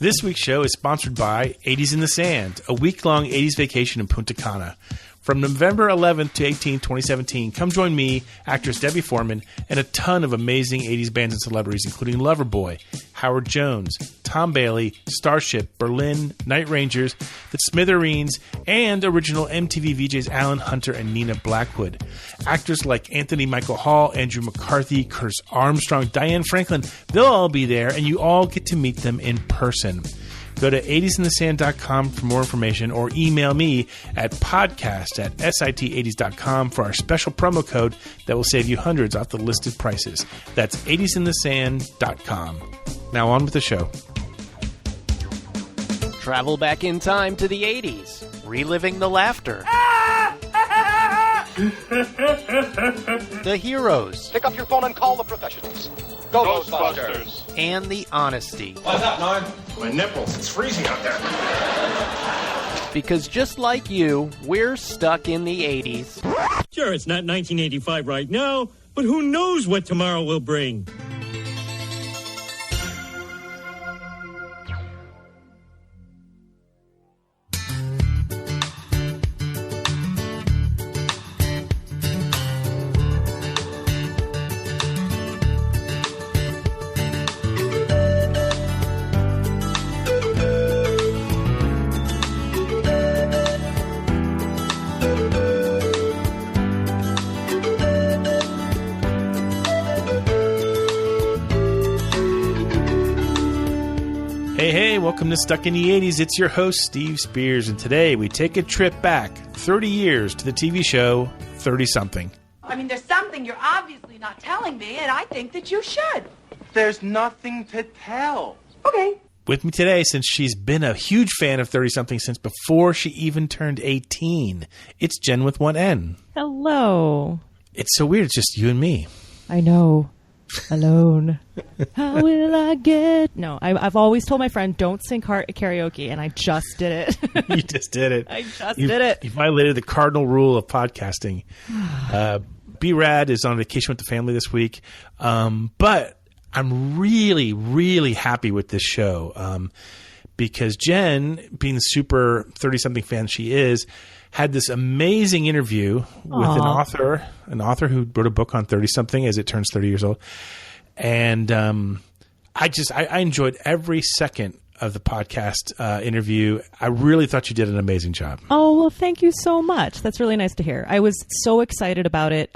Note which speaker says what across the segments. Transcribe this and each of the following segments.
Speaker 1: This week's show is sponsored by 80s in the Sand, a week-long 80s vacation in Punta Cana. From November 11th to 18th, 2017, come join me, actress Debbie Foreman, and a ton of amazing 80s bands and celebrities, including Loverboy, Howard Jones, Tom Bailey, Starship, Berlin, Night Rangers, The Smithereens, and original MTV VJs Alan Hunter and Nina Blackwood. Actors like Anthony Michael Hall, Andrew McCarthy, Curtis Armstrong, Diane Franklin, they'll all be there, and you all get to meet them in person. Go to 80sinthesand.com for more information or email me at podcast@sit80s.com for our special promo code that will save you hundreds off the listed prices. That's 80sinthesand.com. Now on with the show.
Speaker 2: Travel back in time to the 80s, reliving the laughter. The heroes.
Speaker 3: Pick up your phone and call the professionals. Go Ghostbusters.
Speaker 2: And the honesty.
Speaker 4: What's up, Norm? My nipples. It's freezing out there.
Speaker 2: Because just like you, we're stuck in the 80s.
Speaker 5: Sure, it's not 1985 right now, but who knows what tomorrow will bring.
Speaker 1: Welcome to Stuck in the 80s. It's your host, Steve Spears, and today we take a trip back 30 years to the TV show 30-something.
Speaker 6: I mean, there's something you're obviously not telling me, and I think that you should.
Speaker 4: There's nothing to tell.
Speaker 6: Okay.
Speaker 1: With me today, since she's been a huge fan of 30-something since before she even turned 18, it's Jen with one N.
Speaker 7: Hello.
Speaker 1: It's so weird. It's just you and me.
Speaker 7: I know. Alone. How will I get... No, I've always told my friend, don't sing karaoke, and I just did it.
Speaker 1: You just did it.
Speaker 7: I just did it.
Speaker 1: You violated the cardinal rule of podcasting. B-Rad is on vacation with the family this week, but I'm really, really happy with this show because Jen, being the super 30-something fan she is, had this amazing interview with an author who wrote a book on 30-something as it turns 30 years old. And I enjoyed every second of the podcast interview. I really thought you did an amazing job.
Speaker 7: Oh, well, thank you so much. That's really nice to hear. I was so excited about it.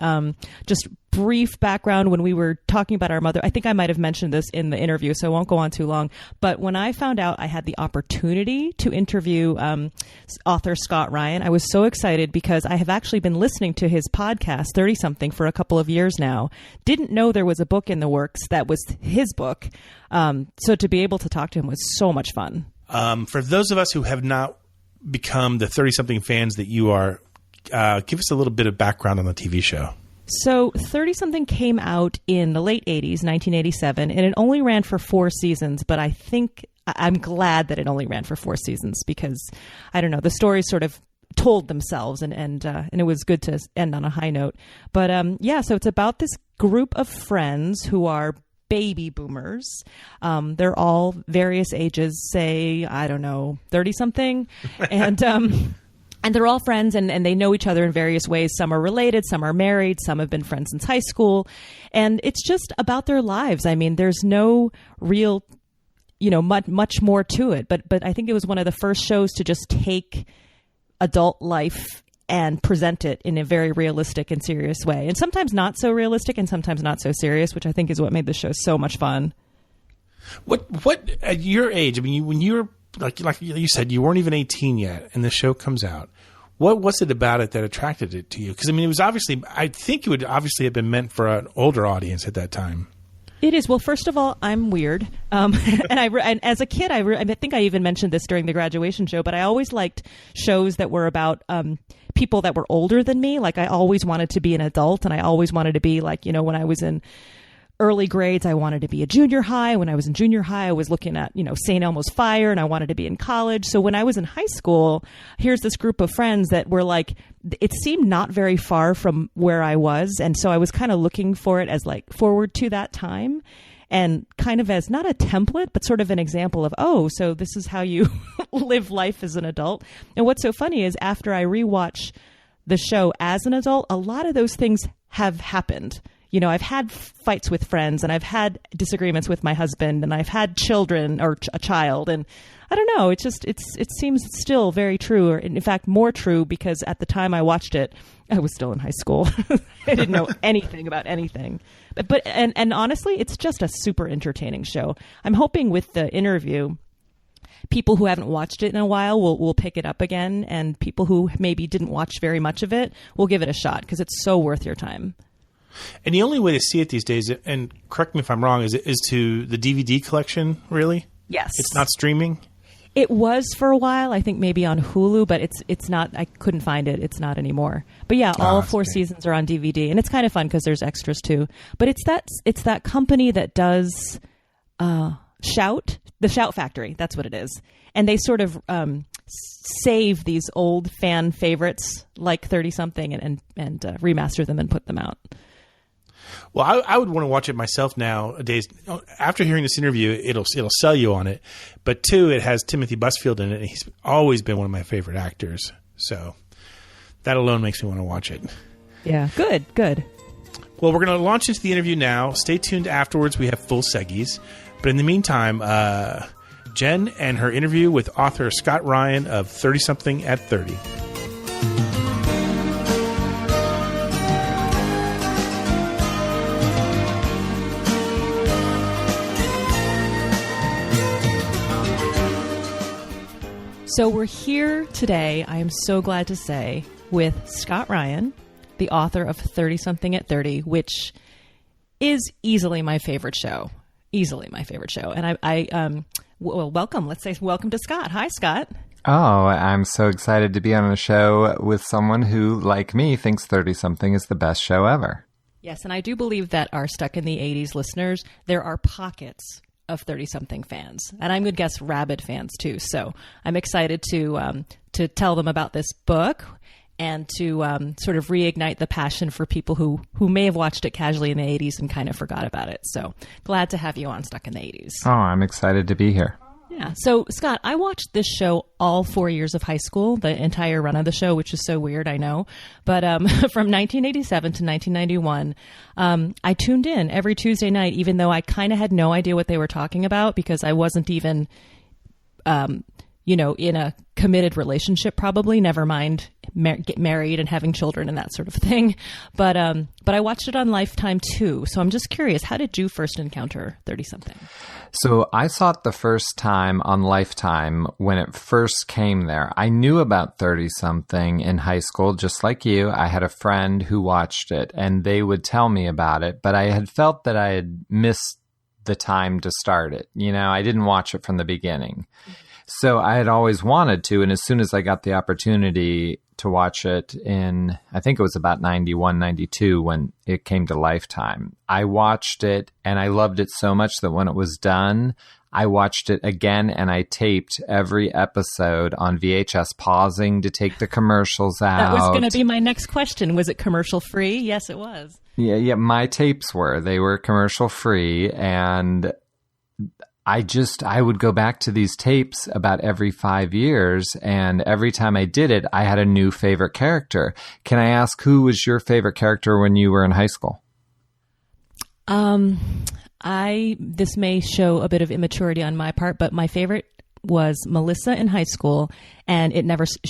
Speaker 7: Just brief background, when we were talking about our mother, I think I might have mentioned this in the interview, so I won't go on too long. But when I found out I had the opportunity to interview author Scott Ryan, I was so excited because I have actually been listening to his podcast, 30-something, for a couple of years now. Didn't know there was a book in the works that was his book. So to be able to talk to him was so much fun.
Speaker 1: For those of us who have not become the 30-something fans that you are, give us a little bit of background on the TV show.
Speaker 7: So 30-something came out in the late 80s, 1987, and it only ran for 4 seasons, but I'm glad that it only ran for 4 seasons because, I don't know, the stories sort of told themselves, and it was good to end on a high note. But so it's about this group of friends who are baby boomers. They're all various ages, say, I don't know, 30-something, and they're all friends, and they know each other in various ways. Some are related, some are married, some have been friends since high school. And it's just about their lives. I mean, there's no real, much more to it. But I think it was one of the first shows to just take adult life and present it in a very realistic and serious way. And sometimes not so realistic and sometimes not so serious, which I think is what made the show so much fun.
Speaker 1: What at your age, I mean, when you were, like you said, you weren't even 18 yet, and the show comes out. What was it about it that attracted it to you? Because, I mean, I think it would obviously have been meant for an older audience at that time.
Speaker 7: It is. Well, first of all, I'm weird. And as a kid, I think I even mentioned this during the graduation show, but I always liked shows that were about people that were older than me. Like, I always wanted to be an adult, and I always wanted to be like, when I was in early grades, I wanted to be a junior high. When I was in junior high, I was looking at, St. Elmo's Fire, and I wanted to be in college. So when I was in high school, here's this group of friends that were like, it seemed not very far from where I was. And so I was kind of looking for it as like forward to that time. and kind of as not a template, but sort of an example of, oh, so this is how you live life as an adult. And what's so funny is after I rewatch the show as an adult, a lot of those things have happened. You know, I've had fights with friends, and I've had disagreements with my husband, and I've had children or a child. And I don't know, it seems still very true, or in fact more true, because at the time I watched it, I was still in high school. I didn't know anything about anything. But honestly, it's just a super entertaining show. I'm hoping with the interview, people who haven't watched it in a while will pick it up again, and people who maybe didn't watch very much of it will give it a shot, because it's so worth your time.
Speaker 1: And the only way to see it these days, and correct me if I'm wrong, is to the DVD collection, really?
Speaker 7: Yes.
Speaker 1: It's not streaming?
Speaker 7: It was for a while, I think maybe on Hulu, but it's not, I couldn't find it. It's not anymore. But yeah, all 4 seasons are on DVD, and it's kind of fun because there's extras too. But it's that company that does Shout, the Shout Factory, that's what it is. And they sort of save these old fan favorites like 30-something and remaster them and put them out.
Speaker 1: Well, I would want to watch it myself nowadays. After hearing this interview, it'll sell you on it. But 2, it has Timothy Busfield in it, and he's always been one of my favorite actors. So that alone makes me want to watch it.
Speaker 7: Yeah, good.
Speaker 1: Well, we're going to launch into the interview now. Stay tuned afterwards. We have full seggies. But in the meantime, Jen and her interview with author Scott Ryan of 30-something at 30.
Speaker 7: So we're here today, I am so glad to say, with Scott Ryan, the author of 30-something at 30, which is easily my favorite show. And well, welcome. Let's say welcome to Scott. Hi, Scott.
Speaker 8: Oh, I'm so excited to be on a show with someone who, like me, thinks 30-something is the best show ever.
Speaker 7: Yes, and I do believe that our Stuck in the 80s listeners, there are pockets of 30-something fans, and I'm going to guess rabid fans too. So I'm excited to tell them about this book and to sort of reignite the passion for people who may have watched it casually in the 80s and kind of forgot about it. So glad to have you on Stuck in the 80s.
Speaker 8: Oh, I'm excited to be here.
Speaker 7: Yeah. So, Scott, I watched this show all 4 years of high school, the entire run of the show, which is so weird, I know. But from 1987 to 1991, I tuned in every Tuesday night, even though I kind of had no idea what they were talking about because I wasn't even, in a committed relationship, probably, never mind get married and having children and that sort of thing. But I watched it on Lifetime too. So I'm just curious, how did you first encounter 30-something?
Speaker 8: So I saw it the first time on Lifetime when it first came there. I knew about 30-something in high school, just like you. I had a friend who watched it and they would tell me about it, but I had felt that I had missed the time to start it. I didn't watch it from the beginning. So I had always wanted to, and as soon as I got the opportunity to watch it in, I think it was about 91, 92 when it came to Lifetime, I watched it and I loved it so much that when it was done, I watched it again and I taped every episode on VHS, pausing to take the commercials out.
Speaker 7: That was going to be my next question. Was it commercial free? Yes, it was.
Speaker 8: Yeah, my tapes were. They were commercial free, and I would go back to these tapes about every 5 years, and every time I did it, I had a new favorite character. Can I ask, who was your favorite character when you were in high school?
Speaker 7: This may show a bit of immaturity on my part, but my favorite was Melissa in high school, and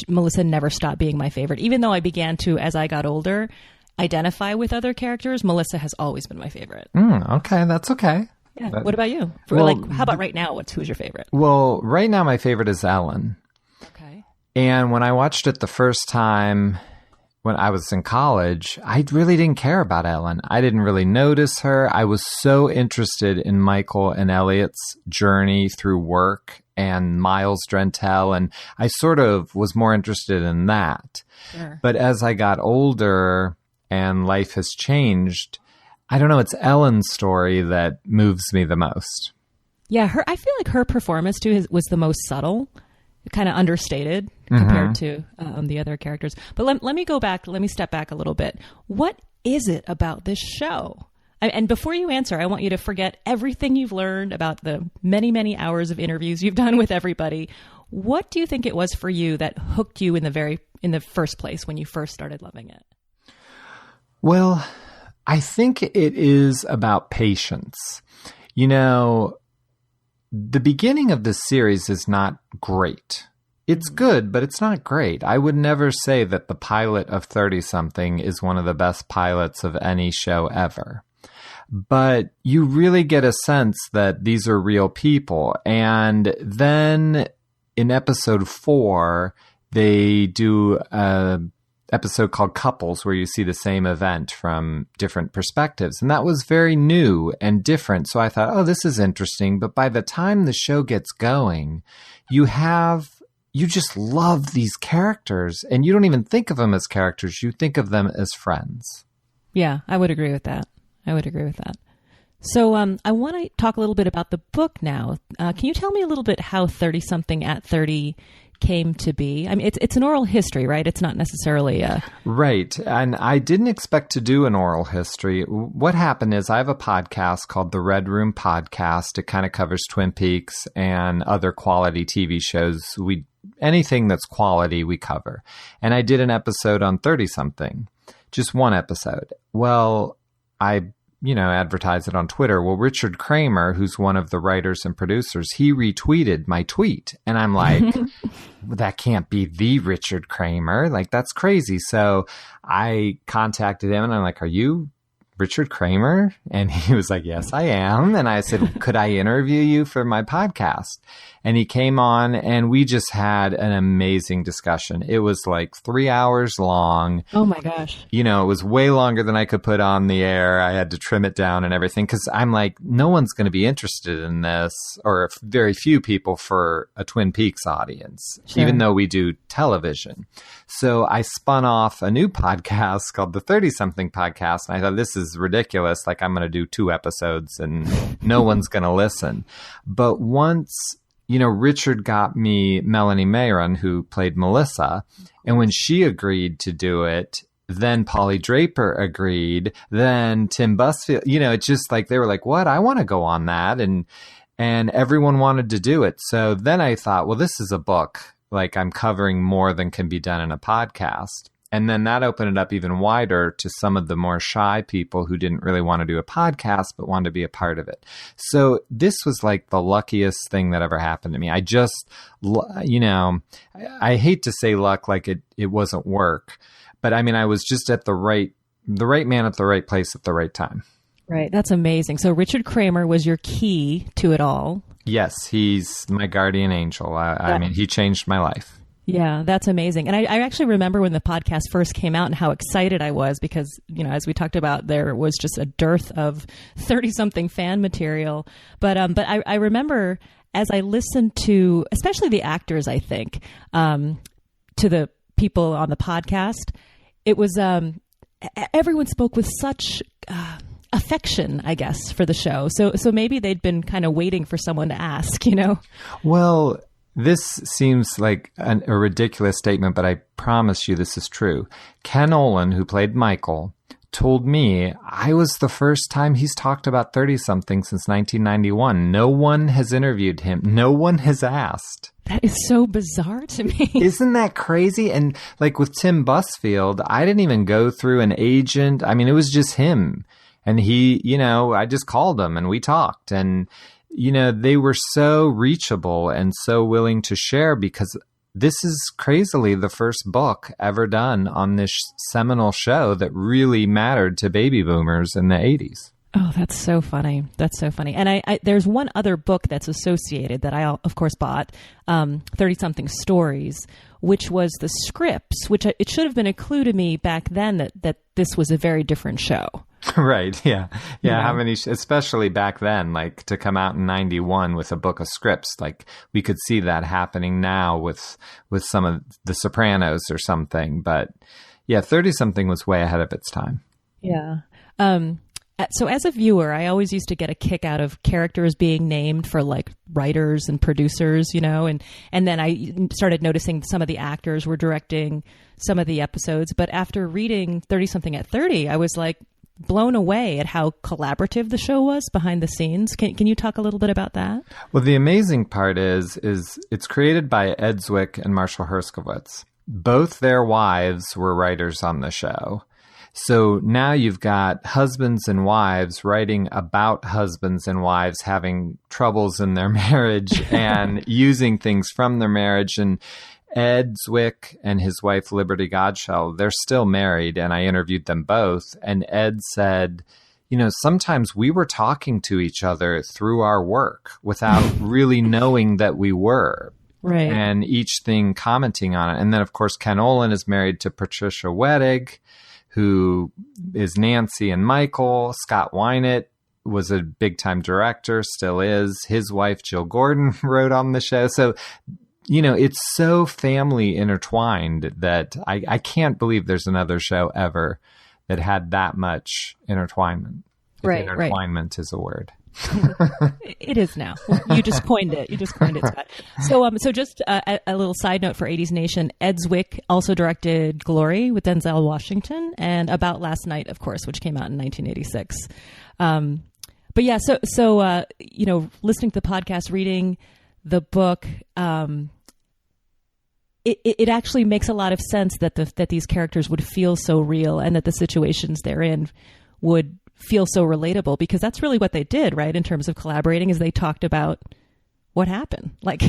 Speaker 7: Melissa never stopped being my favorite. Even though I began to, as I got older, identify with other characters, Melissa has always been my favorite.
Speaker 8: Okay, that's okay.
Speaker 7: Yeah. What about you? How about right now? Who's your favorite?
Speaker 8: Well, right now my favorite is Ellen.
Speaker 7: Okay.
Speaker 8: And when I watched it the first time when I was in college, I really didn't care about Ellen. I didn't really notice her. I was so interested in Michael and Elliot's journey through work and Miles Drentel, and I sort of was more interested in that.
Speaker 7: Sure.
Speaker 8: But as I got older and life has changed, I don't know, it's Ellen's story that moves me the most.
Speaker 7: Yeah, I feel like her performance too was the most subtle, kind of understated compared to the other characters. But let me go back, let me step back a little bit. What is it about this show? And before you answer, I want you to forget everything you've learned about the many, many hours of interviews you've done with everybody. What do you think it was for you that hooked you in the first place when you first started loving it?
Speaker 8: Well, I think it is about patience. You know, the beginning of this series is not great. It's good, but it's not great. I would never say that the pilot of 30-something is one of the best pilots of any show ever. But you really get a sense that these are real people. And then in episode 4, they do a episode called Couples, where you see the same event from different perspectives. And that was very new and different. So I thought, oh, this is interesting. But by the time the show gets going, you just love these characters, and you don't even think of them as characters. You think of them as friends.
Speaker 7: Yeah, I would agree with that. So I want to talk a little bit about the book now. Can you tell me a little bit how 30-something at 30 came to be? I mean, it's an oral history, right? It's not necessarily a...
Speaker 8: Right. And I didn't expect to do an oral history. What happened is I have a podcast called The Red Room Podcast. It kind of covers Twin Peaks and other quality TV shows. Anything that's quality, we cover. And I did an episode on 30-something, just one episode. Well, I advertise it on Twitter. Well, Richard Kramer, who's one of the writers and producers, he retweeted my tweet. And I'm like, that can't be the Richard Kramer. Like, that's crazy. So I contacted him and I'm like, are you Richard Kramer? And he was like, yes, I am. And I said, could I interview you for my podcast? And he came on and we just had an amazing discussion. It was like 3 hours long.
Speaker 7: Oh my gosh.
Speaker 8: You know, it was way longer than I could put on the air. I had to trim it down and everything because I'm like, no one's going to be interested in this, or very few people for a Twin Peaks audience,
Speaker 7: Sure.
Speaker 8: Even though we do television. So I spun off a new podcast called the 30-something podcast. And I thought, this is ridiculous. Like, I'm going to do 2 episodes and no one's going to listen. But once, Richard got me Melanie Mayron, who played Melissa. And when she agreed to do it, then Polly Draper agreed. Then Tim Busfield, it's just like, they were like, what? I want to go on that. And everyone wanted to do it. So then I thought, well, this is a book. Like, I'm covering more than can be done in a podcast. And then that opened it up even wider to some of the more shy people who didn't really want to do a podcast, but wanted to be a part of it. So this was like the luckiest thing that ever happened to me. I just, I hate to say luck like it wasn't work, but I mean, I was just at the right man at the right place at the right time.
Speaker 7: Right. That's amazing. So Richard Kramer was your key to it all. Yes,
Speaker 8: he's my guardian angel. I mean, he changed my life.
Speaker 7: Yeah, that's amazing. And I actually remember when the podcast first came out and how excited I was because, as we talked about, there was just a dearth of 30-something fan material. But I remember as I listened to, especially the actors, I think, to the people on the podcast, it was everyone spoke with such affection, I guess, for the show. So maybe they'd been kind of waiting for someone to ask,
Speaker 8: Well, this seems like a ridiculous statement, but I promise you this is true. Ken Olin, who played Michael, told me I was the first time he's talked about 30-something since 1991. No one has interviewed him. No one has asked.
Speaker 7: That is so bizarre to me.
Speaker 8: Isn't that crazy? And like with Tim Busfield, I didn't even go through an agent. I mean, it was just him. And he, I just called him and we talked. And they were so reachable and so willing to share because this is crazily the first book ever done on this seminal show that really mattered to baby boomers in the 80s.
Speaker 7: Oh, that's so funny. That's so funny. And I there's one other book that's associated that I, of course, bought, 30-something Stories, which was the scripts, which it should have been a clue to me back then that this was a very different show.
Speaker 8: Right. Yeah. Yeah. How many, especially back then, like to come out in 91 with a book of scripts, like we could see that happening now with some of The Sopranos or something. But yeah, 30-something was way ahead of its time.
Speaker 7: Yeah. So as a viewer, I always used to get a kick out of characters being named for like writers and producers, and then I started noticing some of the actors were directing some of the episodes. But after reading 30-something at 30, I was like, blown away at how collaborative the show was behind the scenes. Can you talk a little bit about that?
Speaker 8: Well, the amazing part is it's created by Ed Zwick and Marshall Herskowitz. Both their wives were writers on the show. So now you've got husbands and wives writing about husbands and wives having troubles in their marriage and using things from their marriage. And Ed Zwick and his wife, Liberty Godshall, they're still married, and I interviewed them both. And Ed said, sometimes we were talking to each other through our work without really knowing that we were.
Speaker 7: Right.
Speaker 8: And each thing commenting on it. And then, of course, Ken Olin is married to Patricia Wedig, who is Nancy and Michael. Scott Wynett was a big-time director, still is. His wife, Jill Gordon, wrote on the show. So, it's so family intertwined that I can't believe there's another show ever that had that much intertwinement.
Speaker 7: Right,
Speaker 8: intertwinement is a word.
Speaker 7: It is now. You just coined it. Scott. So just a little side note for 80s Nation. Ed Zwick also directed Glory with Denzel Washington and About Last Night, of course, which came out in 1986. But yeah, so listening to the podcast, reading the book, it actually makes a lot of sense that these characters would feel so real and that the situations they're in would feel so relatable, because that's really what they did, right? In terms of collaborating, is they talked about what happened, like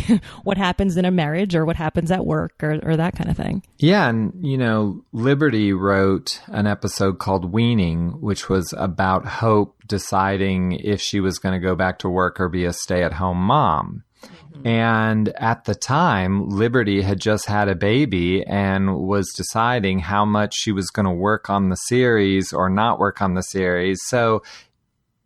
Speaker 7: what happens in a marriage or what happens at work or that kind of thing. Yeah.
Speaker 8: And, Liberty wrote an episode called Weaning, which was about Hope deciding if she was going to go back to work or be a stay-at-home mom. And at the time, Liberty had just had a baby and was deciding how much she was going to work on the series or not work on the series. So,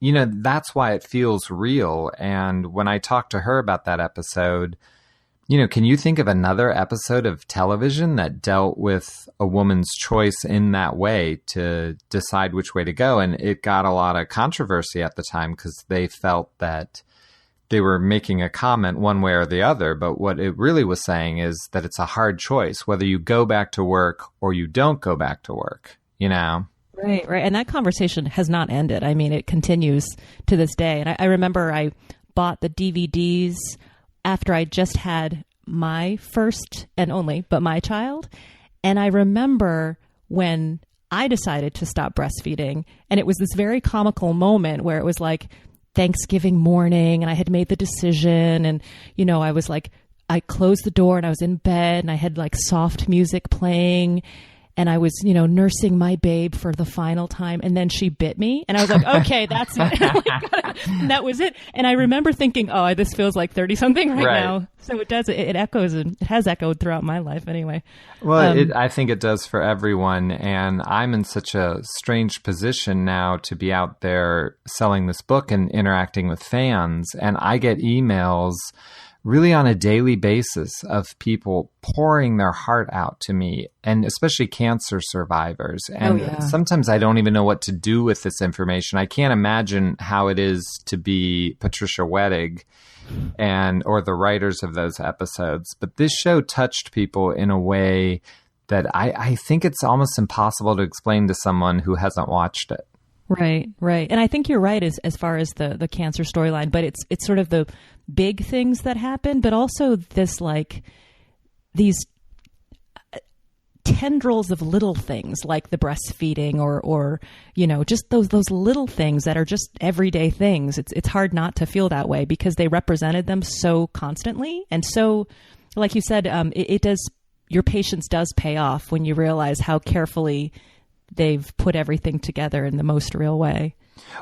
Speaker 8: that's why it feels real. And when I talked to her about that episode, can you think of another episode of television that dealt with a woman's choice in that way to decide which way to go? And it got a lot of controversy at the time because they felt that they were making a comment one way or the other, but what it really was saying is that it's a hard choice, whether you go back to work or you don't go back to work, Right.
Speaker 7: And that conversation has not ended. I mean, it continues to this day. And I remember I bought the DVDs after I just had my first and only, but my child. And I remember when I decided to stop breastfeeding, and it was this very comical moment where it was like Thanksgiving morning and I had made the decision, and, I was like, I closed the door and I was in bed and I had like soft music playing and I was, nursing my babe for the final time. And then she bit me and I was like, okay, that's it. And that was it. And I remember thinking, oh, this feels like 30-something right now. So it does. It echoes, and it has echoed throughout my life anyway.
Speaker 8: Well, I think it does for everyone. And I'm in such a strange position now to be out there selling this book and interacting with fans. And I get emails really on a daily basis of people pouring their heart out to me, and especially cancer survivors. And sometimes I don't even know what to do with this information. I can't imagine how it is to be Patricia Wedig or the writers of those episodes. But this show touched people in a way that I think it's almost impossible to explain to someone who hasn't watched it.
Speaker 7: Right. And I think you're right as far as the cancer storyline, but it's sort of the big things that happen, but also this like these tendrils of little things like the breastfeeding or just those little things that are just everyday things. It's hard not to feel that way because they represented them so constantly. And so, like you said, it does, your patience does pay off when you realize how carefully they've put everything together in the most real way.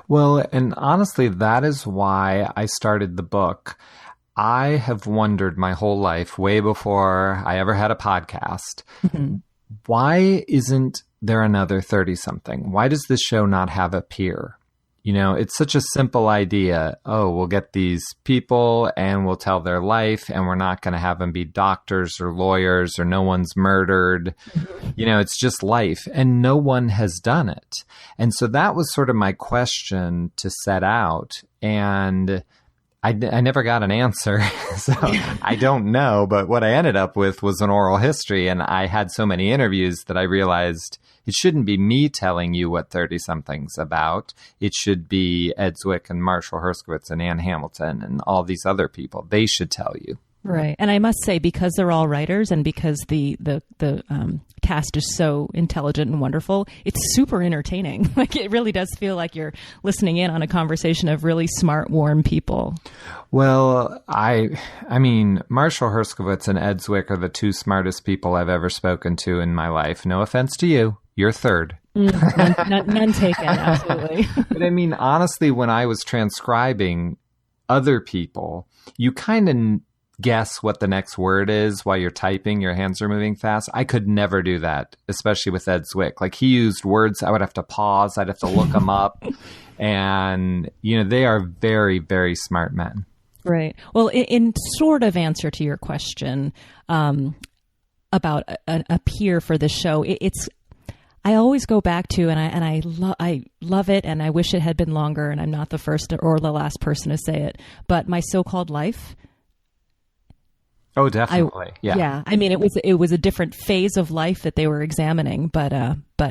Speaker 8: Well, and honestly, that is why I started the book. I have wondered my whole life, way before I ever had a podcast, why isn't there another 30-something? Why does this show not have a peer? It's such a simple idea. Oh, we'll get these people and we'll tell their life, and we're not going to have them be doctors or lawyers or no one's murdered. It's just life, and no one has done it. And so that was sort of my question to set out. And I never got an answer, so I don't know. But what I ended up with was an oral history, and I had so many interviews that I realized It shouldn't be me telling you what 30-something's about. It should be Ed Zwick and Marshall Herskowitz and Ann Hamilton and all these other people. They should tell you.
Speaker 7: Right. And I must say, because they're all writers and because the cast is so intelligent and wonderful, it's super entertaining. Like, it really does feel like you're listening in on a conversation of really smart, warm people.
Speaker 8: Well, I mean, Marshall Herskowitz and Ed Zwick are the two smartest people I've ever spoken to in my life. No offense to you. You're third.
Speaker 7: None taken, absolutely.
Speaker 8: But I mean, honestly, when I was transcribing other people, you kind of guess what the next word is while you're typing. Your hands are moving fast. I could never do that, especially with Ed Zwick. Like, he used words I would have to pause. I'd have to look them up. And, you know, they are very, very smart men.
Speaker 7: Right. Well, in sort of answer to your question about a peer for the show, it's I always go back to, and I love it, and I wish it had been longer, and I'm not the first or the last person to say it, but My So-Called Life.
Speaker 8: Oh, definitely.
Speaker 7: Yeah. I mean, it was a different phase of life that they were examining, but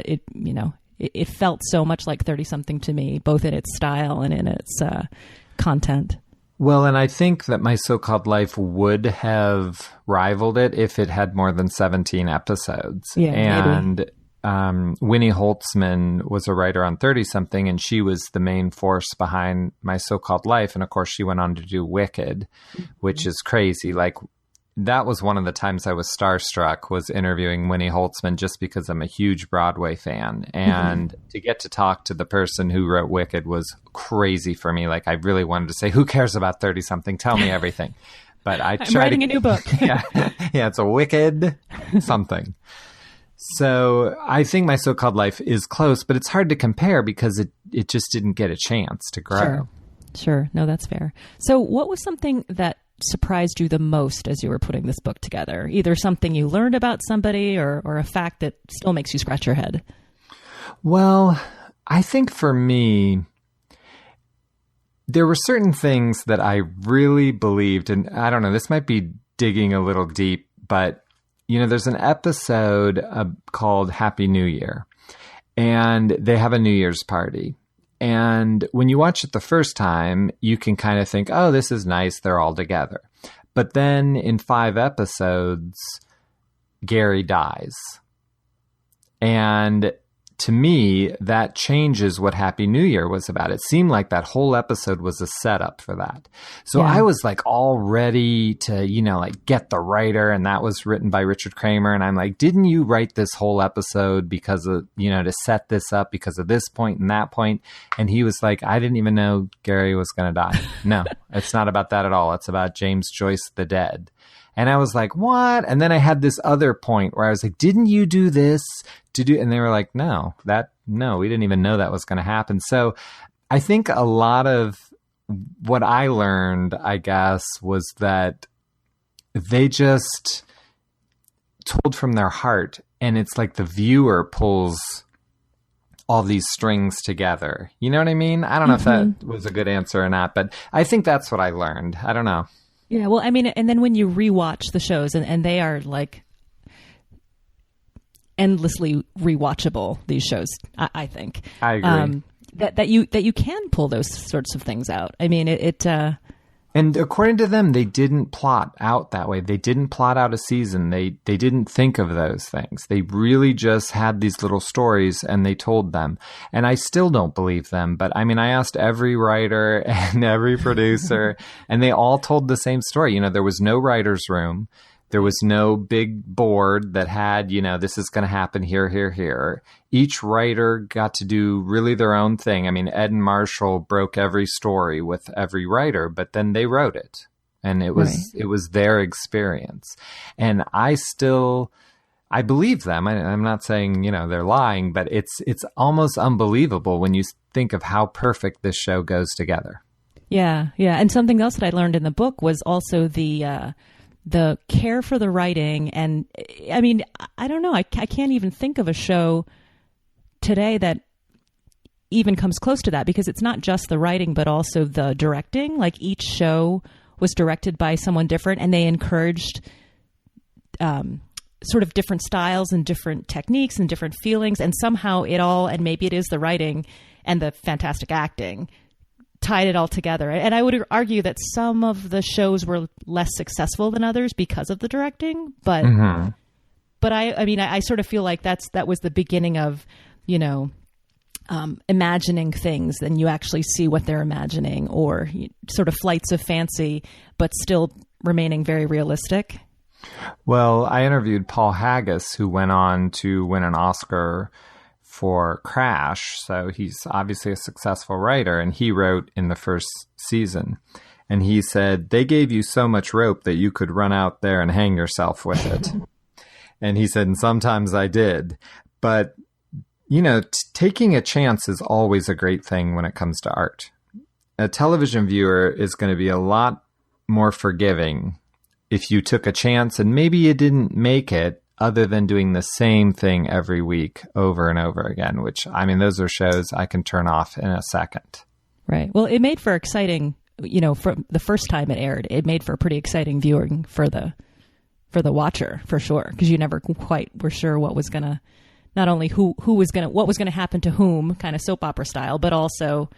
Speaker 7: it, you know, it felt so much like 30-something to me, both in its style and in its content.
Speaker 8: Well, and I think that My So-Called Life would have rivaled it if it had more than 17 episodes.
Speaker 7: Yeah,
Speaker 8: and
Speaker 7: maybe.
Speaker 8: Winnie Holtzman was a writer on 30-something, and she was the main force behind My So-Called Life. And of course, she went on to do Wicked, which is crazy. Like, that was one of the times I was starstruck, was interviewing Winnie Holtzman, just because I'm a huge Broadway fan. And to get to talk to the person who wrote Wicked was crazy for me. Like, I really wanted to say, who cares about 30-something? Tell me everything. But I'm
Speaker 7: writing a new book.
Speaker 8: Yeah, it's a Wicked something. So I think My So-Called Life is close, but it's hard to compare because it just didn't get a chance to grow.
Speaker 7: Sure. No, that's fair. So what was something that surprised you the most as you were putting this book together? Either something you learned about somebody or a fact that still makes you scratch your head?
Speaker 8: Well, I think for me, there were certain things that I really believed, and I don't know, this might be digging a little deep, but you know, there's an episode called Happy New Year, and they have a New Year's party. And when you watch it the first time, you can kind of think, oh, this is nice, they're all together. But then in 5 episodes, Gary dies. And to me, that changes what Happy New Year was about. It seemed like that whole episode was a setup for that. So I was like all ready to, you know, like get the writer, and that was written by Richard Kramer. And I'm like, didn't you write this whole episode because of, you know, to set this up because of this point and that point? And he was like, I didn't even know Gary was going to die. No, it's not about that at all. It's about James Joyce, the dead. And I was like, what? And then I had this other point where I was like, didn't you do this to do? And they were like, no, we didn't even know that was going to happen. So I think a lot of what I learned, I guess, was that they just told from their heart. And it's like the viewer pulls all these strings together. You know what I mean? I don't know if that was a good answer or not, but I think that's what I learned. I don't know.
Speaker 7: Yeah, well, I mean, and then when you rewatch the shows, and they are like endlessly rewatchable, these shows, I think.
Speaker 8: I agree.
Speaker 7: That you can pull those sorts of things out. I mean,
Speaker 8: and according to them, they didn't plot out that way. They didn't plot out a season. They didn't think of those things. They really just had these little stories and they told them. And I still don't believe them. But I mean, I asked every writer and every producer, and they all told the same story. You know, there was no writer's room. There was no big board that had, you know, this is going to happen here, here, here. Each writer got to do really their own thing. I mean, Ed and Marshall broke every story with every writer, but then they wrote it. And it was their experience. And I believe them. I'm not saying, you know, they're lying, but it's almost unbelievable when you think of how perfect this show goes together.
Speaker 7: Yeah, yeah. And something else that I learned in the book was also the care for the writing. And I mean, I don't know, I can't even think of a show today that even comes close to that, because it's not just the writing, but also the directing. Like, each show was directed by someone different, and they encouraged sort of different styles and different techniques and different feelings, and somehow it all, and maybe it is the writing and the fantastic acting, tied it all together. And I would argue that some of the shows were less successful than others because of the directing, but but I sort of feel like that was the beginning of, imagining things, then you actually see what they're imagining, or sort of flights of fancy, but still remaining very realistic.
Speaker 8: Well, I interviewed Paul Haggis, who went on to win an Oscar for Crash. So he's obviously a successful writer, and he wrote in the first season. And he said, they gave you so much rope that you could run out there and hang yourself with it. And he said, and sometimes I did. But, taking a chance is always a great thing when it comes to art. A television viewer is going to be a lot more forgiving if you took a chance and maybe you didn't make it, other than doing the same thing every week over and over again, which, those are shows I can turn off in a second.
Speaker 7: Right. Well, it made for exciting, from the first time it aired, it made for pretty exciting viewing for the watcher, for sure, because you never quite were sure what was going to, not only what was going to happen to whom, kind of soap opera style, but also,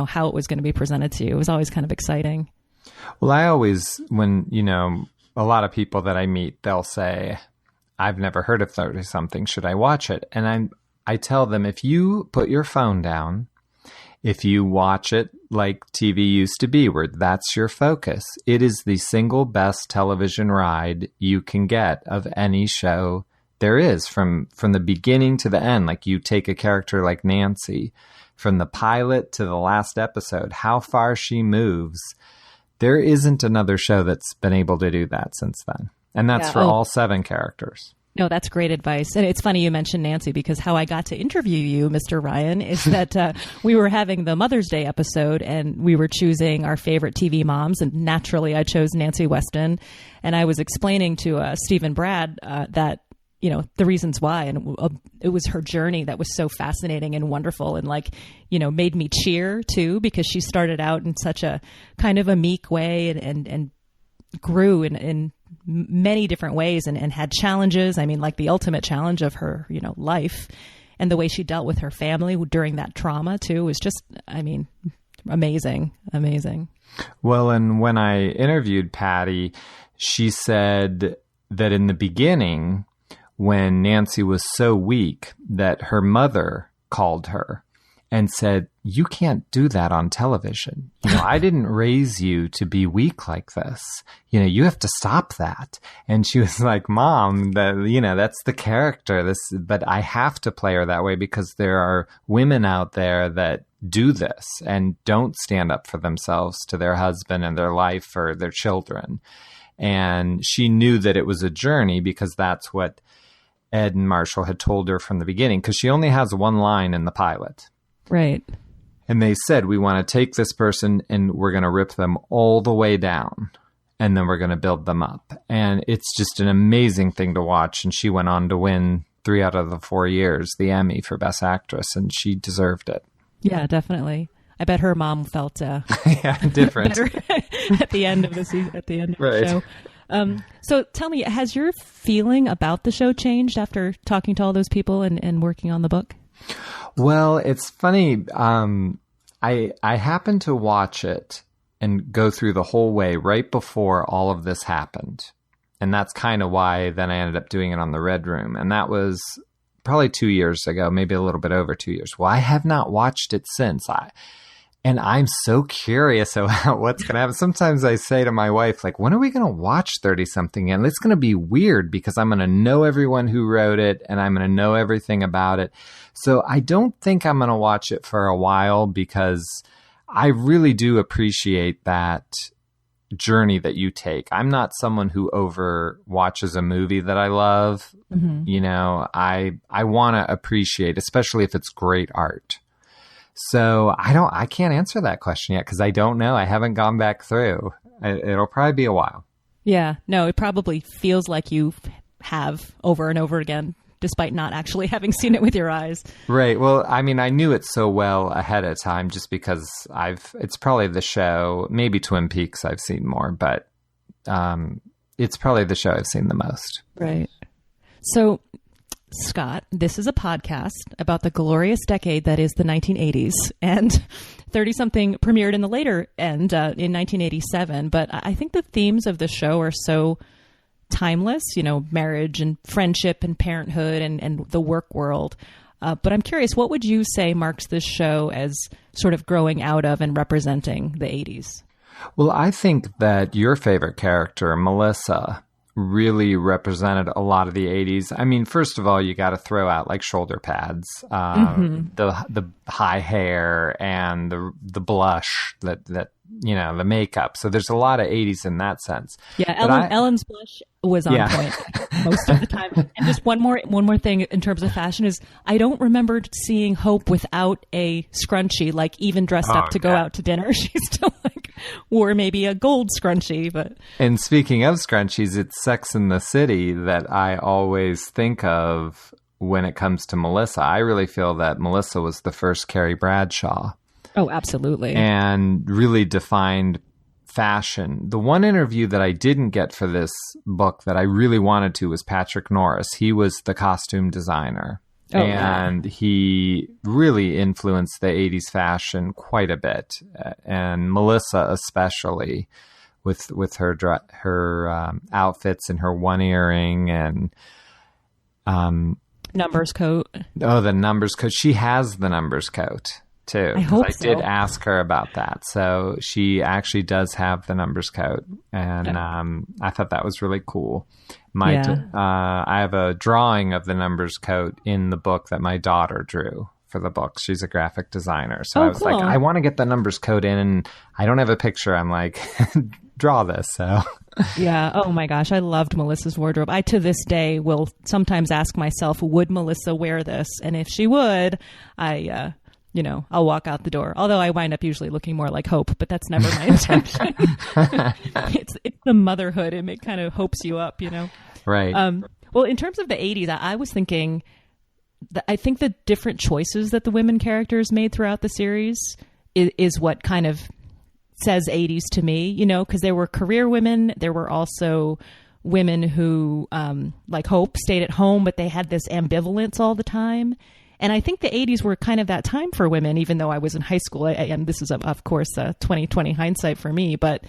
Speaker 7: how it was going to be presented to you. It was always kind of exciting.
Speaker 8: Well, I always, when, a lot of people that I meet, they'll say, I've never heard of 30-something. Should I watch it? And I tell them, if you put your phone down, if you watch it like TV used to be, where that's your focus, it is the single best television ride you can get of any show there is, from the beginning to the end. Like, you take a character like Nancy, from the pilot to the last episode, how far she moves. There isn't another show that's been able to do that since then. And that's for all 7 characters.
Speaker 7: No, that's great advice. And it's funny you mentioned Nancy, because how I got to interview you, Mr. Ryan, is that we were having the Mother's Day episode, and we were choosing our favorite TV moms. And naturally, I chose Nancy Weston. And I was explaining to Stephen Brad that, the reasons why. And it was her journey that was so fascinating and wonderful, and made me cheer too, because she started out in such a kind of a meek way and grew in many different ways and had challenges. Like the ultimate challenge of her, life, and the way she dealt with her family during that trauma too was just, amazing.
Speaker 8: Well, and when I interviewed Patty, she said that in the beginning, when Nancy was so weak, that her mother called her and said, you can't do that on television. I didn't raise you to be weak like this. You have to stop that. And she was like, Mom, that's the character. But I have to play her that way because there are women out there that do this and don't stand up for themselves to their husband and their life or their children. And she knew that it was a journey, because that's what Ed and Marshall had told her from the beginning, because she only has one line in the pilot.
Speaker 7: Right.
Speaker 8: And they said, we want to take this person and we're going to rip them all the way down, and then we're going to build them up. And it's just an amazing thing to watch. And she went on to win 3 out of the 4 years the Emmy for Best Actress, and she deserved it.
Speaker 7: Yeah, definitely. I bet her mom felt
Speaker 8: different
Speaker 7: better at the end of the season, at the end of the show. So tell me, has your feeling about the show changed after talking to all those people and working on the book?
Speaker 8: Well, it's funny. I happened to watch it and go through the whole way right before all of this happened. And that's kind of why then I ended up doing it on the Red Room. And that was probably 2 years ago, maybe a little bit over 2 years. Well, I have not watched it since. And I'm so curious about what's going to happen. Sometimes I say to my wife, like, when are we going to watch 30-something? And it's going to be weird, because I'm going to know everyone who wrote it and I'm going to know everything about it. So I don't think I'm going to watch it for a while, because I really do appreciate that journey that you take. I'm not someone who over watches a movie that I love. Mm-hmm. I want to appreciate, especially if it's great art. So I can't answer that question yet, because I don't know. I haven't gone back through. It'll probably be a while.
Speaker 7: Yeah, no, it probably feels like you have over and over again, despite not actually having seen it with your eyes. Right.
Speaker 8: Well, I knew it so well ahead of time, just because it's probably the show, maybe Twin Peaks I've seen more, but it's probably the show I've seen the most.
Speaker 7: Right. So, Scott, this is a podcast about the glorious decade that is the 1980s, and 30-something premiered in the later end in 1987. But I think the themes of the show are so timeless, marriage and friendship and parenthood and the work world. But I'm curious, what would you say marks this show as sort of growing out of and representing the 80s?
Speaker 8: Well, I think that your favorite character, Melissa, really represented a lot of the 80s. I mean, first of all, you got to throw out like shoulder pads, the high hair and the blush, that the makeup. So there's a lot of 80s in that sense.
Speaker 7: Yeah, Ellen's blush was on point most of the time. And just one more thing in terms of fashion is I don't remember seeing Hope without a scrunchie, like even dressed up to go out to dinner. She still wore maybe a gold scrunchie. And
Speaker 8: speaking of scrunchies, it's Sex and the City that I always think of when it comes to Melissa. I really feel that Melissa was the first Carrie Bradshaw.
Speaker 7: Oh, absolutely.
Speaker 8: And really defined fashion. The one interview that I didn't get for this book that I really wanted to was Patrick Norris. He was the costume designer. And he really influenced the 80s fashion quite a bit. And Melissa especially with her outfits and her one earring and
Speaker 7: numbers coat.
Speaker 8: Oh, the numbers coat. She has the numbers coat too. I did ask her about that. So she actually does have the numbers coat. And I thought that was really cool. I have a drawing of the numbers coat in the book that my daughter drew for the book. She's a graphic designer. So I was like, I want to get the numbers coat in, and I don't have a picture. I'm like, draw this. So
Speaker 7: yeah. Oh my gosh. I loved Melissa's wardrobe. I, to this day, will sometimes ask myself, would Melissa wear this? And if she would, I'll walk out the door. Although I wind up usually looking more like Hope, but that's never my intention. It's the motherhood. It kind of hopes you up,
Speaker 8: Right.
Speaker 7: Well, in terms of the 80s, I was thinking that I think the different choices that the women characters made throughout the series is what kind of says 80s to me, because there were career women. There were also women who, like Hope, stayed at home, but they had this ambivalence all the time. And I think the 80s were kind of that time for women, even though I was in high school. And this is, of course, 2020 hindsight for me. But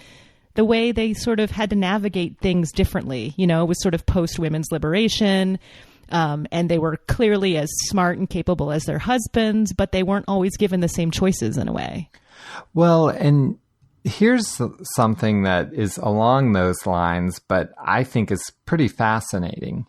Speaker 7: the way they sort of had to navigate things differently, it was sort of post-women's liberation. And they were clearly as smart and capable as their husbands, but they weren't always given the same choices in a way.
Speaker 8: Well, and here's something that is along those lines, but I think is pretty fascinating.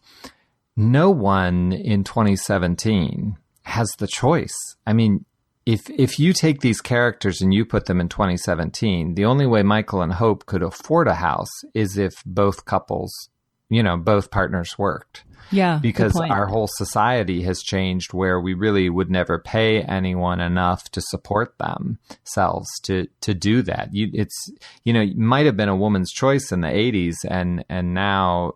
Speaker 8: No one in 2017 has the choice. I mean, if you take these characters and you put them in 2017, the only way Michael and Hope could afford a house is if both couples, both partners worked.
Speaker 7: Yeah.
Speaker 8: Because our whole society has changed where we really would never pay anyone enough to support themselves to do that. It might have been a woman's choice in the 80s and now,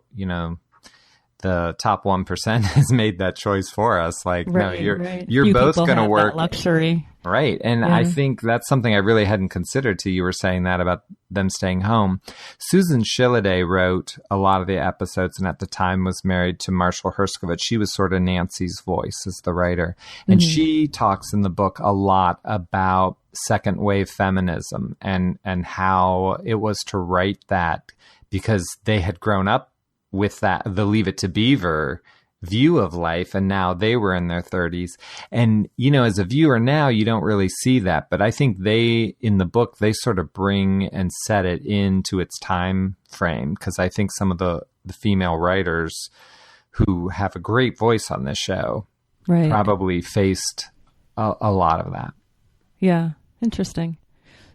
Speaker 8: the top 1% has made that choice for us. Like,
Speaker 7: right,
Speaker 8: no, you're both going to work.
Speaker 7: That luxury.
Speaker 8: Right. And I think that's something I really hadn't considered till you were saying that about them staying home. Susan Shilliday wrote a lot of the episodes and at the time was married to Marshall Herskovich. She was sort of Nancy's voice as the writer. And she talks in the book a lot about second wave feminism and how it was to write that because they had grown up with the Leave It to Beaver view of life, and now they were in their 30s. And, as a viewer now, you don't really see that. But I think in the book, they sort of bring and set it into its time frame, because I think some of the female writers who have a great voice on this show probably faced a lot of that.
Speaker 7: Yeah, interesting.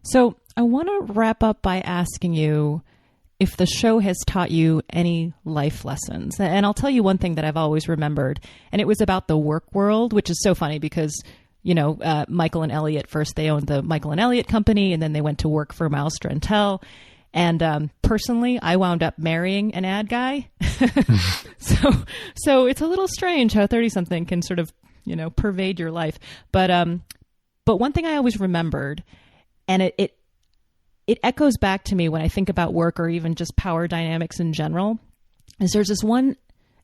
Speaker 7: So I want to wrap up by asking you if the show has taught you any life lessons. And I'll tell you one thing that I've always remembered, and it was about the work world, which is so funny because, Michael and Elliot, first they owned the Michael and Elliot company, and then they went to work for Miles Drentel. And personally, I wound up marrying an ad guy. So it's a little strange how 30-something can sort of, pervade your life. But one thing I always remembered, and it echoes back to me when I think about work or even just power dynamics in general, is there's this one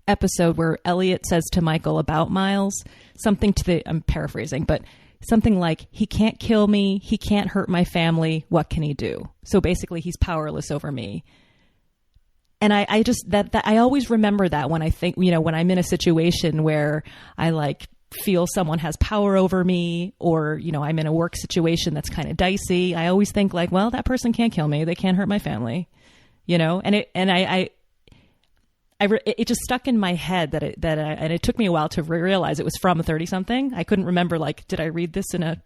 Speaker 7: episode where Elliot says to Michael about Miles something I'm paraphrasing, but something like, he can't kill me, he can't hurt my family, what can he do? So basically he's powerless over me. And I just, that I always remember that when I think, when I'm in a situation where I like feel someone has power over me, or, I'm in a work situation that's kind of dicey, I always think like, well, that person can't kill me, they can't hurt my family, and it just stuck in my head and it took me a while to realize it was from 30-something. I couldn't remember, like, did I read this in a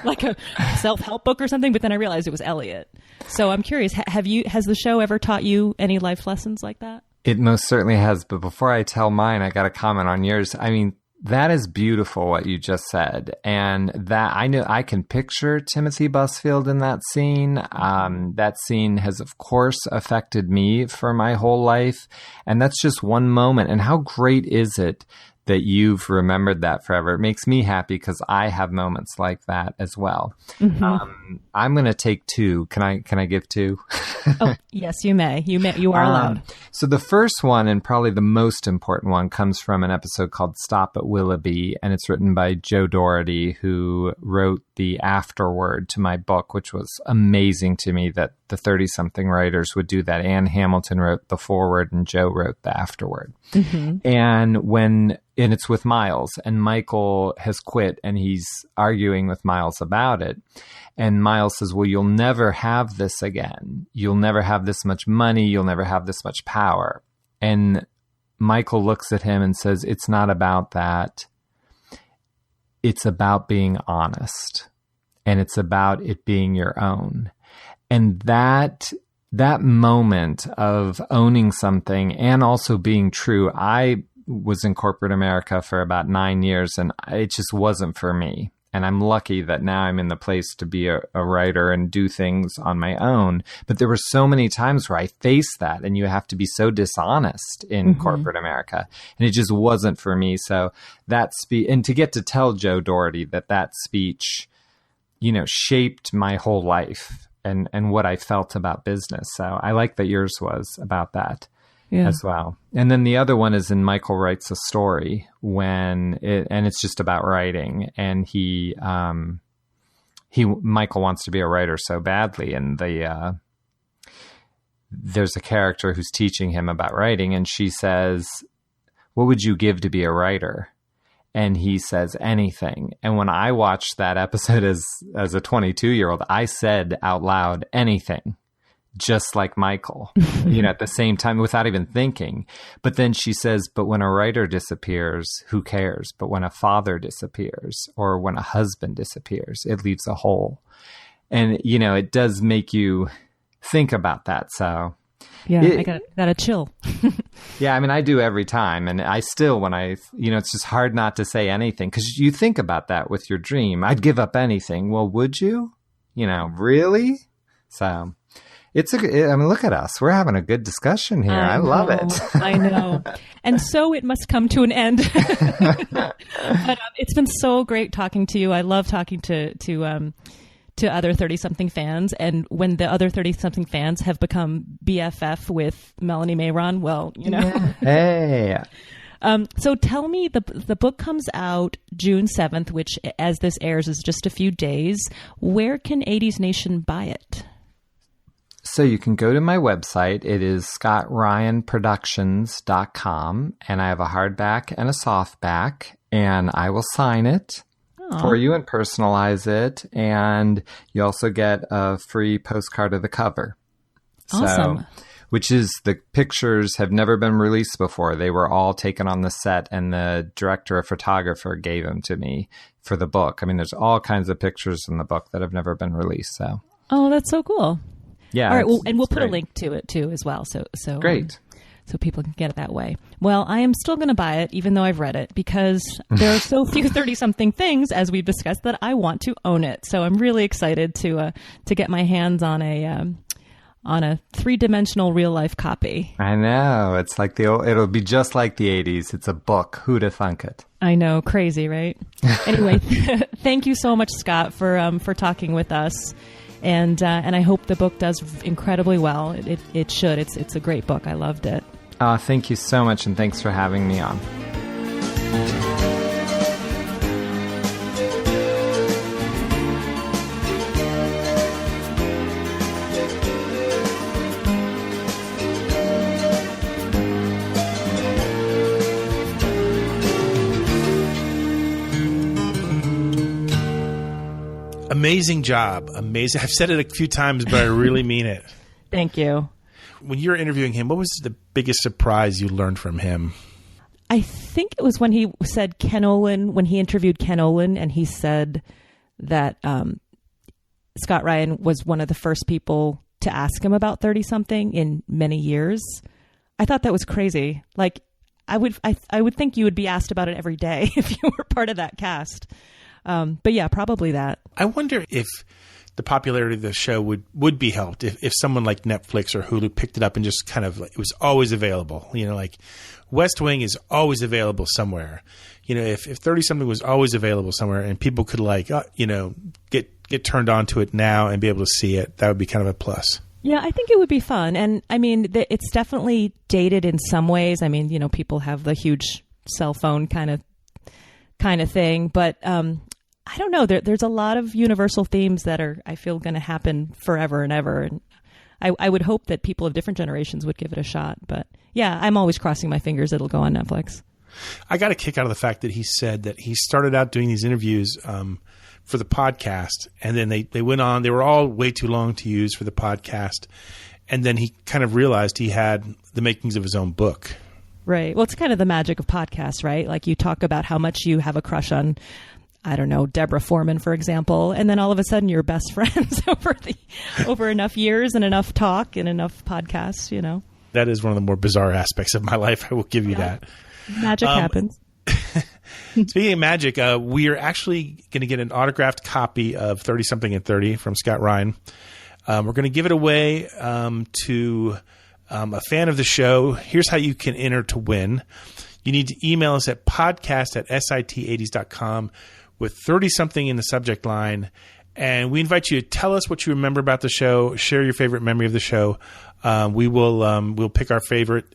Speaker 7: like a self-help book or something? But then I realized it was Elliot. So I'm curious, has the show ever taught you any life lessons like that?
Speaker 8: It most certainly has. But before I tell mine, I got to comment on yours. I mean, that is beautiful what you just said. And that I know I can picture Timothy Busfield in that scene. That scene has, of course, affected me for my whole life. And that's just one moment. And how great is it that you've remembered that forever? It makes me happy because I have moments like that as well. Mm-hmm. I'm going to take two. Can I give two?
Speaker 7: Oh, yes, you may. You are allowed.
Speaker 8: So the first one, and probably the most important one, comes from an episode called Stop at Willoughby, and it's written by Joe Doherty, who wrote the afterword to my book, which was amazing to me that the 30-something writers would do that. Anne Hamilton wrote the foreword and Joe wrote the afterword. Mm-hmm. And it's with Miles, and Michael has quit and he's arguing with Miles about it. And Miles says, well, you'll never have this again. You'll never have this much money. You'll never have this much power. And Michael looks at him and says, it's not about that. It's about being honest. And it's about it being your own. And that moment of owning something and also being true, I was in corporate America for about 9 years, and it just wasn't for me. And I'm lucky that now I'm in the place to be a writer and do things on my own. But there were so many times where I faced that, and you have to be so dishonest in corporate America. And it just wasn't for me. So that speech, and to get to tell Joe Doherty that speech, shaped my whole life and what I felt about business. So I like that yours was about that. Yeah. As well. And then the other one is in Michael Writes a Story, and it's just about writing. And Michael wants to be a writer so badly. And there's a character who's teaching him about writing, and she says, what would you give to be a writer? And he says, anything. And when I watched that episode as a 22-year-old, I said out loud, anything. Just like Michael, at the same time, without even thinking. But then she says, but when a writer disappears, who cares? But when a father disappears, or when a husband disappears, it leaves a hole. And, it does make you think about that. So
Speaker 7: yeah, I got a chill.
Speaker 8: Yeah. I mean, I do every time. And I still, when it's just hard not to say anything, because you think about that with your dream. I'd give up anything. Well, would you? Really? So look at us. We're having a good discussion here. I love it.
Speaker 7: I know. And so it must come to an end. But it's been so great talking to you. I love talking to other 30-something fans. And when the other 30-something fans have become BFF with Melanie Mayron, well,
Speaker 8: Yeah. Hey.
Speaker 7: So tell me, the book comes out June 7th, which, as this airs, is just a few days. Where can 80s Nation buy it?
Speaker 8: So you can go to my website. It is scottryanproductions.com, and I have a hardback and a softback, and I will sign it for you and personalize it, and you also get a free postcard of the cover.
Speaker 7: Awesome.
Speaker 8: Which is, the pictures have never been released before. They were all taken on the set, and the director of photographer gave them to me for the book. I mean, there's all kinds of pictures in the book that have never been released. So.
Speaker 7: Oh, that's so cool.
Speaker 8: Yeah.
Speaker 7: All right. Well, and we'll put a link to it too, as well. So
Speaker 8: great.
Speaker 7: So people can get it that way. Well, I am still going to buy it, even though I've read it, because there are so few 30-something things, as we've discussed, that I want to own it. So I'm really excited to get my hands on a 3-dimensional real life copy.
Speaker 8: I know. It's like it'll be just like the 80s. It's a book. Who'd have thunk it?
Speaker 7: I know. Crazy, right? Anyway, thank you so much, Scott, for talking with us. And I hope the book does incredibly well. It should. It's a great book. I loved it.
Speaker 8: Thank you so much, and thanks for having me on.
Speaker 1: Amazing job. Amazing. I've said it a few times, but I really mean it.
Speaker 7: Thank you.
Speaker 1: When you were interviewing him, what was the biggest surprise you learned from him?
Speaker 7: I think it was when he said Ken Olin, when he interviewed Ken Olin, and he said that Scott Ryan was one of the first people to ask him about 30-something in many years. I thought that was crazy. Like, I would think you would be asked about it every day if you were part of that cast. But yeah, probably that.
Speaker 1: I wonder if the popularity of the show would be helped if someone like Netflix or Hulu picked it up and just kind of like, it was always available. You know, like West Wing is always available somewhere. You know, if 30-something was always available somewhere and people could like, get turned on to it now and be able to see it, that would be kind of a plus.
Speaker 7: Yeah, I think it would be fun. And I mean, it's definitely dated in some ways. I mean, you know, people have the huge cell phone kind of thing, but I don't know. There's a lot of universal themes that are, I feel, going to happen forever and ever. And I would hope that people of different generations would give it a shot. But yeah, I'm always crossing my fingers it'll go on Netflix.
Speaker 1: I got a kick out of the fact that he said that he started out doing these interviews for the podcast, and then they went on. They were all way too long to use for the podcast. And then he kind of realized he had the makings of his own book.
Speaker 7: Right. Well, it's kind of the magic of podcasts, right? Like you talk about how much you have a crush on, I don't know, Deborah Foreman, for example, and then all of a sudden you're best friends over enough years and enough talk and enough podcasts, you know. That
Speaker 1: is one of the more bizarre aspects of my life. I will give you that.
Speaker 7: Magic happens.
Speaker 1: Speaking of magic, we are actually going to get an autographed copy of 30-something and 30 from Scott Ryan. We're going to give it away to a fan of the show. Here's how you can enter to win. You need to email us at podcast@sit80s.com with 30-something in the subject line. And we invite you to tell us what you remember about the show, share your favorite memory of the show. We'll pick our favorite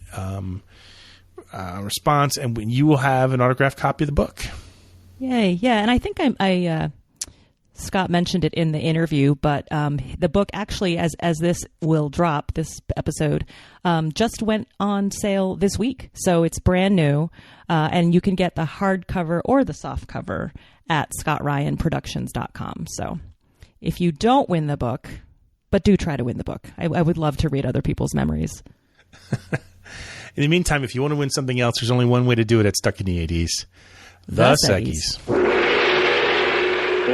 Speaker 1: response, and you will have an autographed copy of the book.
Speaker 7: Yay. Yeah. And I think Scott mentioned it in the interview, but the book actually, as this will drop, this episode, just went on sale this week. So it's brand new, and you can get the hardcover or the softcover at scottryanproductions.com. So if you don't win the book, but do try to win the book. I would love to read other people's memories.
Speaker 1: In the meantime, if you want to win something else, there's only one way to do it at Stuck in the 80s. The Seggies.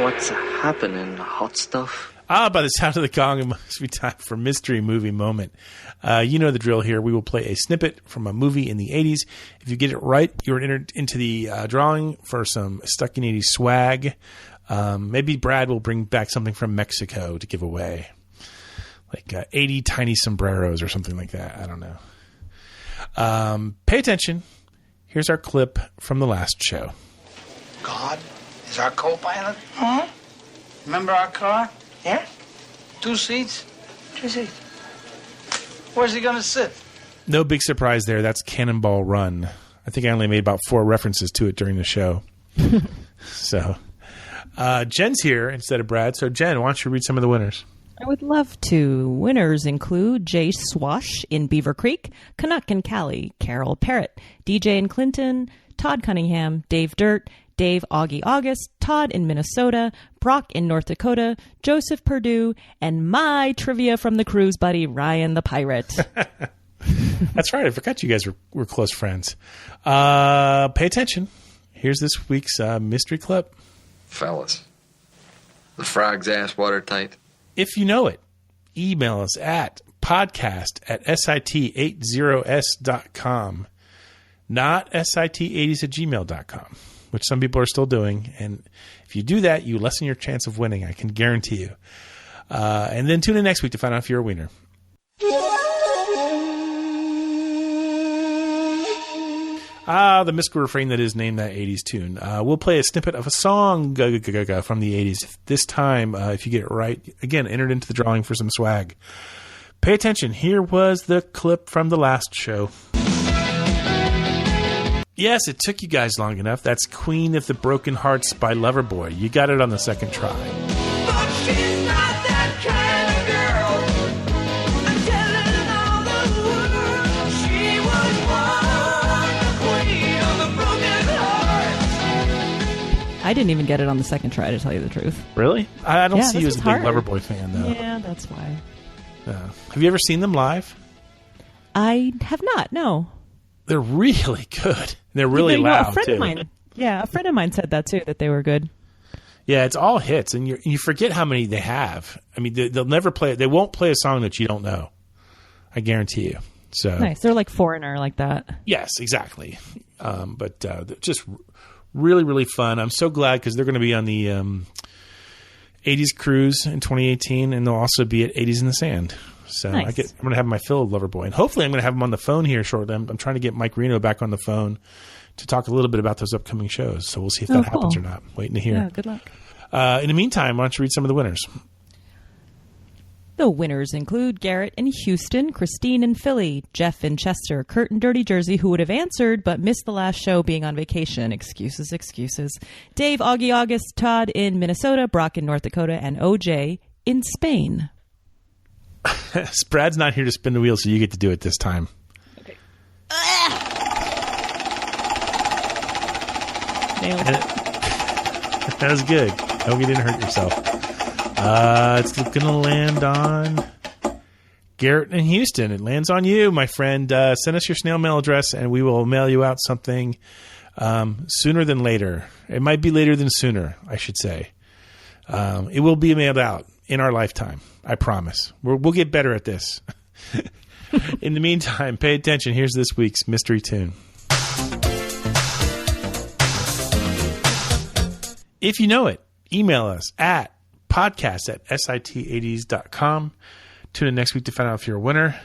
Speaker 9: What's happening, hot stuff?
Speaker 1: By the sound of the gong, it must be time for Mystery Movie Moment. You know the drill here. We will play a snippet from a movie in the 80s. If you get it right, you're entered into the drawing for some Stuck in the 80s swag. Maybe Brad will bring back something from Mexico to give away. Like 80 tiny sombreros or something like that. I don't know. Pay attention. Here's our clip from the last show.
Speaker 10: God is our co-pilot. Huh? Remember our car? Yeah? 2 seats? 2 seats. Where's he gonna sit?
Speaker 1: No big surprise there. That's Cannonball Run. I think I only made about 4 references to it during the show. So, Jen's here instead of Brad. So, Jen, why don't you read some of the winners?
Speaker 7: I would love to. Winners include Jay Swash in Beaver Creek, Canuck and Callie, Carol Parrott, DJ in Clinton, Todd Cunningham, Dave Dirt, Dave Augie August, Todd in Minnesota, Brock in North Dakota, Joseph Perdue, and my trivia from the cruise buddy, Ryan the Pirate.
Speaker 1: That's right. I forgot you guys were close friends. Pay attention. Here's this week's mystery clip.
Speaker 9: Fellas, the frog's ass watertight.
Speaker 1: If you know it, email us at podcast@sit80s.com, not sit80s@gmail.com, which some people are still doing. And if you do that, you lessen your chance of winning, I can guarantee you. And then tune in next week to find out if you're a winner. The mystical refrain that is Name That 80s Tune. We'll play a snippet of a song from the 80s. This time, if you get it right, again, entered into the drawing for some swag. Pay attention. Here was the clip from the last show. Yes, it took you guys long enough. That's Queen of the Broken Hearts by Loverboy. You got it on the second try.
Speaker 11: But she's not that kind of girl. I'm telling all the world she was born the queen of the broken heart.
Speaker 7: I didn't even get it on the second try, to tell you the truth.
Speaker 1: Really? I don't
Speaker 7: Yeah,
Speaker 1: see you
Speaker 7: this
Speaker 1: as a
Speaker 7: was
Speaker 1: big
Speaker 7: hard.
Speaker 1: Loverboy fan, though.
Speaker 7: Yeah, that's why.
Speaker 1: Have you ever seen them live?
Speaker 7: I have not, no.
Speaker 1: They're really good. They're really loud,
Speaker 7: a friend
Speaker 1: too.
Speaker 7: of mine. Yeah, a friend of mine said that too, that they were good.
Speaker 1: Yeah, it's all hits, and you forget how many they have. I mean, they'll never play. They won't play a song that you don't know. I guarantee you. So
Speaker 7: Nice. They're like Foreigner, like that.
Speaker 1: yes, exactly. But just really, really fun. I'm so glad because they're going to be on the 80s cruise in 2018, and they'll also be at 80s in the Sand. So
Speaker 7: Nice.
Speaker 1: I'm going to have my fill of Loverboy, and hopefully I'm going to have him on the phone here shortly. I'm trying to get Mike Reno back on the phone to talk a little bit about those upcoming shows. So we'll see if that happens or not. Waiting to hear.
Speaker 7: Yeah, good luck.
Speaker 1: In the meantime, why don't you read some of the winners?
Speaker 7: The winners include Garrett in Houston, Christine in Philly, Jeff in Chester, Kurt in Dirty Jersey, who would have answered but missed the last show being on vacation. Excuses, excuses. Dave, Augie, August, Todd in Minnesota, Brock in North Dakota, and OJ in Spain.
Speaker 1: Brad's not here to spin the wheel, so you get to do it this time.
Speaker 7: Okay.
Speaker 1: That was good. I hope you didn't hurt yourself. It's going to land on Garrett in Houston. It lands on you, my friend. Send us your snail mail address, and we will mail you out something sooner than later. It might be later than sooner, I should say. It will be mailed out in our lifetime. I promise. We'll get better at this. In the meantime, pay attention. Here's this week's mystery tune. If you know it, email us at podcast@sit80s.com. Tune in next week to find out if you're a winner.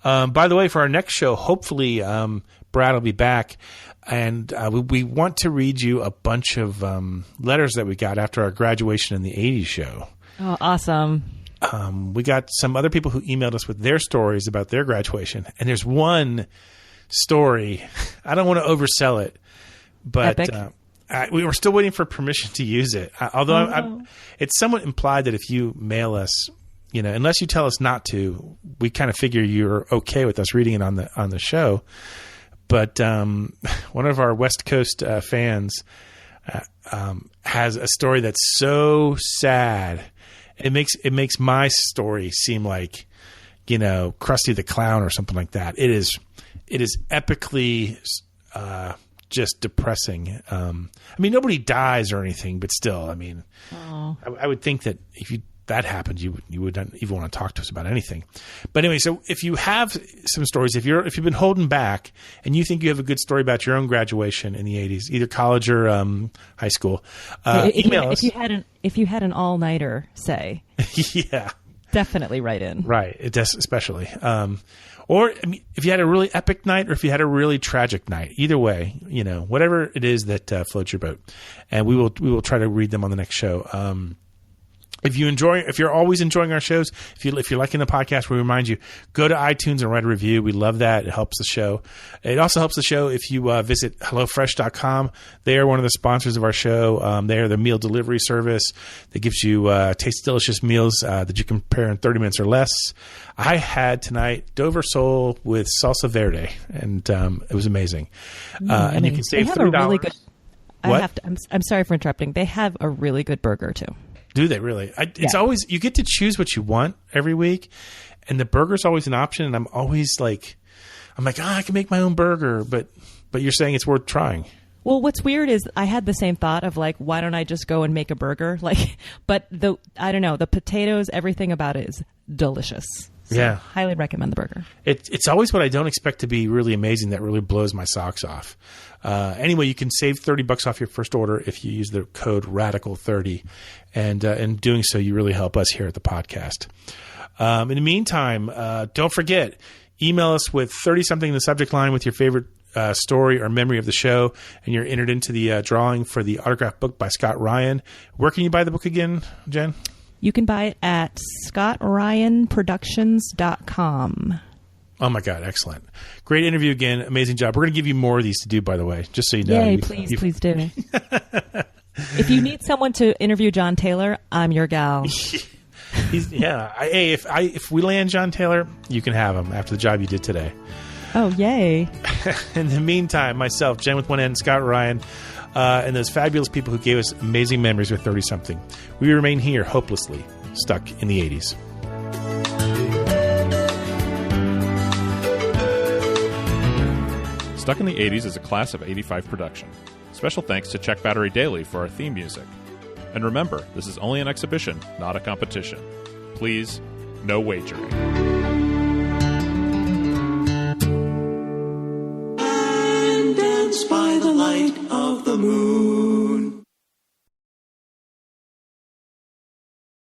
Speaker 1: By the way, for our next show, hopefully Brad will be back. And we want to read you a bunch of letters that we got after our graduation in the 80s show.
Speaker 7: Oh, awesome.
Speaker 1: We got some other people who emailed us with their stories about their graduation. And there's one story. I don't want to oversell it, but we were still waiting for permission to use it. Although it's somewhat implied that if you mail us, unless you tell us not to, we kind of figure you're okay with us reading it on the show. But one of our West Coast fans has a story that's so sad. It makes my story seem like, Krusty the Clown or something like that. It is epically just depressing. I mean, nobody dies or anything, but still, I mean, I would think that if that happened, you wouldn't even want to talk to us about anything. But anyway, so if you have some stories, if you've been holding back and you think you have a good story about your own graduation in the 80s, either college or high school, email us.
Speaker 7: If you had an all-nighter, say.
Speaker 1: Yeah.
Speaker 7: Definitely write in.
Speaker 1: Right. It does, especially. Or if you had a really epic night or if you had a really tragic night, either way, whatever it is that floats your boat. And we will try to read them on the next show. If you're always enjoying our shows, if you're liking the podcast, we remind you, go to iTunes and write a review. We love that. It helps the show. It also helps the show if you visit HelloFresh.com. They are one of the sponsors of our show. They are the meal delivery service that gives you tasty, delicious meals that you can prepare in 30 minutes or less. I had tonight Dover sole with salsa verde, and it was amazing. And you can save $3.
Speaker 7: Really good,
Speaker 1: What?
Speaker 7: I'm sorry for interrupting. They have a really good burger too.
Speaker 1: Do they really? It's always, you get to choose what you want every week, and the burger's always an option. And I'm always like, I can make my own burger, but you're saying it's worth trying.
Speaker 7: Well, what's weird is I had the same thought of like, why don't I just go and make a burger? But I don't know, the potatoes, everything about it is delicious. So
Speaker 1: yeah,
Speaker 7: highly recommend the burger.
Speaker 1: It's always what I don't expect to be really amazing that really blows my socks off. Anyway, you can save $30 off your first order if you use the code RADICAL30, and in doing so, you really help us here at the podcast. In the meantime, don't forget, email us with 30-something in the subject line with your favorite story or memory of the show, and you're entered into the drawing for the autographed book by Scott Ryan. Where can you buy the book again, Jen?
Speaker 7: You can buy it at scottryanproductions.com.
Speaker 1: Oh, my God. Excellent. Great interview again. Amazing job. We're going to give you more of these to do, by the way, just so you know.
Speaker 7: Yay, please do. If you need someone to interview John Taylor, I'm your gal.
Speaker 1: If we land John Taylor, you can have him after the job you did today.
Speaker 7: Oh, yay.
Speaker 1: In the meantime, myself, Jen with one N, Scott Ryan, and those fabulous people who gave us amazing memories with 30-something. We remain here, hopelessly stuck in the 80s.
Speaker 12: Stuck in the 80s is a Class of 85 production. Special thanks to Check Battery Daily for our theme music. And remember, this is only an exhibition, not a competition. Please, no wagering.
Speaker 11: And dance by the light of the moon.